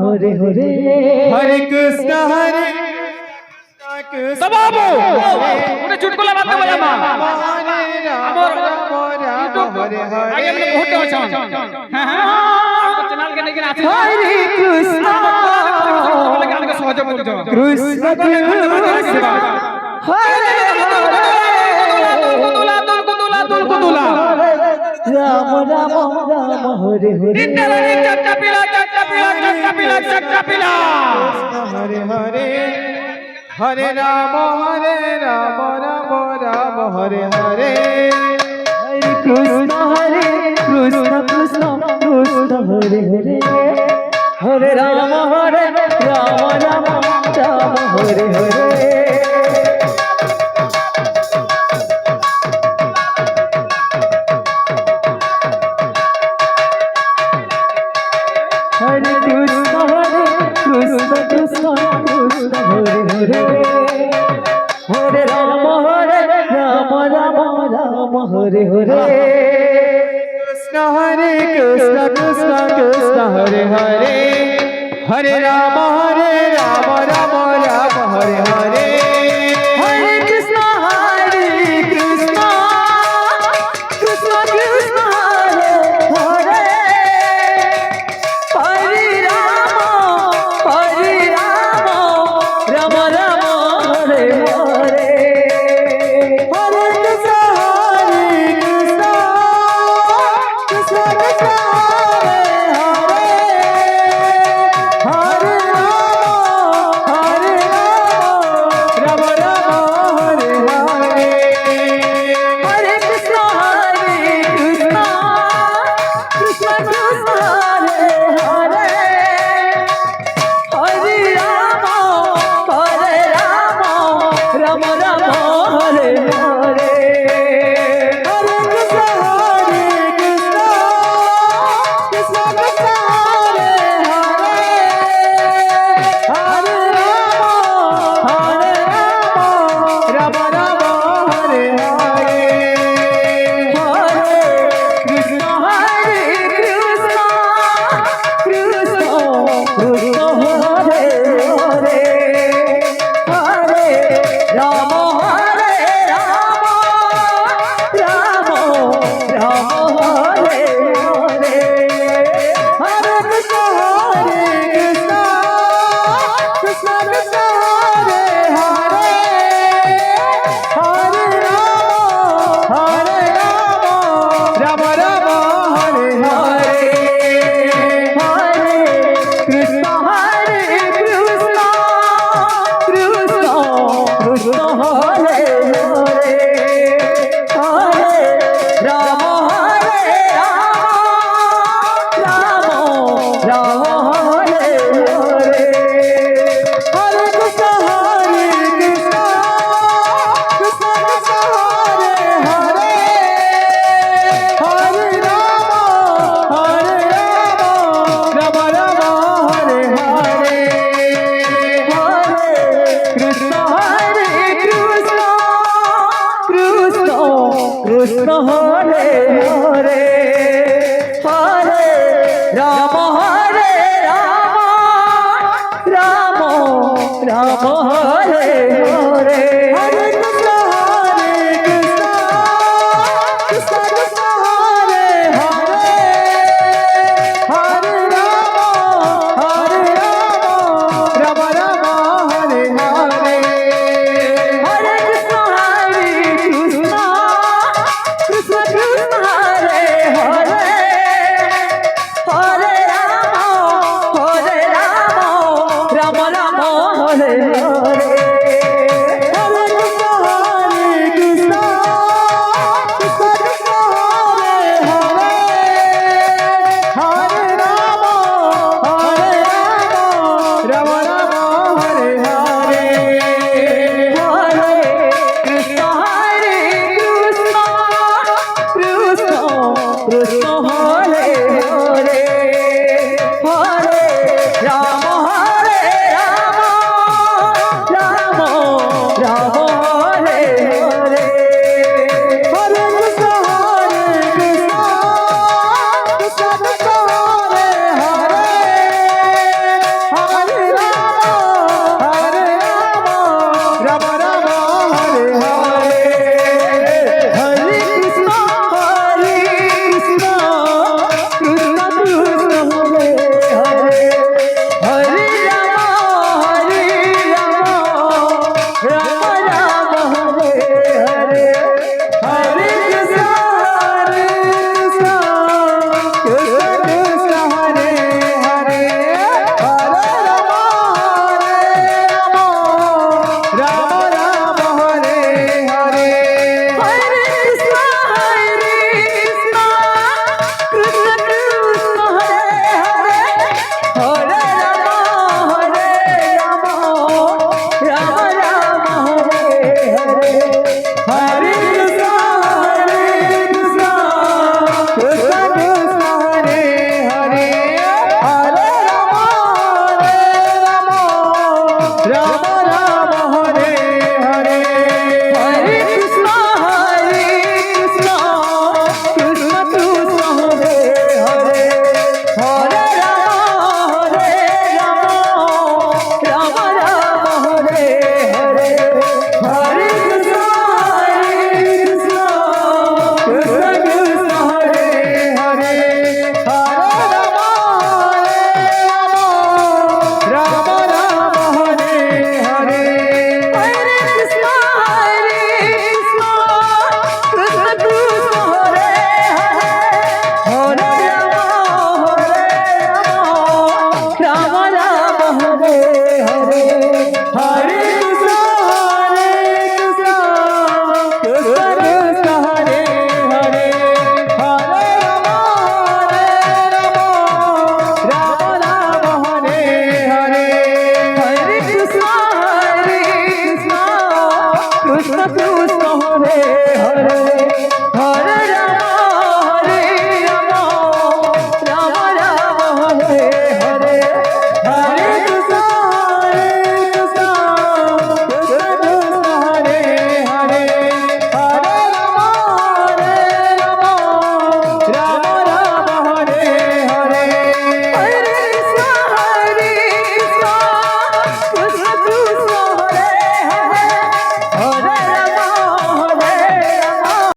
हरे हरे हरे कृष्ण बाबू उन्हें चुटकुला बात बोला मां हमर आगे हमने बहुत अच्छा हां चैनल के लेकिन आते हरे कृष्ण गान का सहयोग बोल दो कृष्ण कृष्ण हरे कुतुला राम राम राम हरे हरे चट्टा पिला हरे हरे हरे राम राम राम हरे हरे हरे कृष्ण कृष्ण कृष्ण हरे हरे हरे राम राम हरे हरे কৃষ্ণ কৃষ্ণ কৃষ্ণ হরে হরে হরে রাম রাম রাম হরে হরে কৃষ্ণ হরে কৃষ্ণ কৃষ্ণ কৃষ্ণ হরে হরে হরে রাম রাম রাম হরে হরে হরে কৃষ্ণ কৃষ্ণ কৃষ্ণ কৃষ্ণ হরে হরে হরে রাম রাম রাম হরে হরে হরে কৃষ্ণ কৃষ্ণ কৃষ্ণ কৃষ্ণ হরে হরে রাম রাম হরে হরে হরে কৃষ্ণ কৃষ্ণ কৃষ্ণ কৃষ্ণ হরে হরে হরে রাম রাম রাম হরে হরে হরে কৃষ্ণ কৃষ্ণ কৃষ্ণ কৃষ্ণ হরে হরে হরে রাম রাম হরে হরে হরে কৃষ্ণ কৃষ্ণ কৃষ্ণ কৃষ্ণ হরে হরে হরে রাম রাম রাম হরে হরে হরে কৃষ্ণ কৃষ্ণ কৃষ্ণ কৃষ্ণ হরে হরে হরে রাম রাম হরে হরে হরে কৃষ্ণ কৃষ্ণ কৃষ্ণ কৃষ্ণ হরে হরে হরে রাম রাম রাম হরে হরে হরে কৃষ্ণ কৃষ্ণ কৃষ্ণ কৃষ্ণ হরে হরে হরে রাম রাম রাম হরে হরে হরে কৃষ্ণ কৃষ্ণ কৃষ্ণ কৃষ্ণ হরে হরে হরে রাম রাম রাম হরে হরে হরে কৃষ্ণ কৃষ্ণ কৃষ্ণ কৃষ্ণ হরে হরে হরে রাম রাম হরে হরে হরে কৃষ্ণ কৃষ্ণ কৃষ্ণ কৃষ্ণ হরে হরে হরে রাম রাম হরে হরে হরে কৃষ্ণ কৃষ্ণ কৃষ্ণ কৃষ্ণ হরে হরে হরে রাম রাম হরে হরে হরে কৃষ্ণ কৃষ্ণ কৃষ্ণ কৃষ্ণ হরে হরে হরে রাম রাম রাম হরে হরে হরে কৃষ্ণ কৃষ্ণ কৃষ্ণ কৃষ্ণ হরে হরে হরে রাম রাম হরে হরে হরে কৃষ্ণ কৃষ্ণ কৃষ্ণ কৃষ্ণ কৃষ্ণ হরে হরে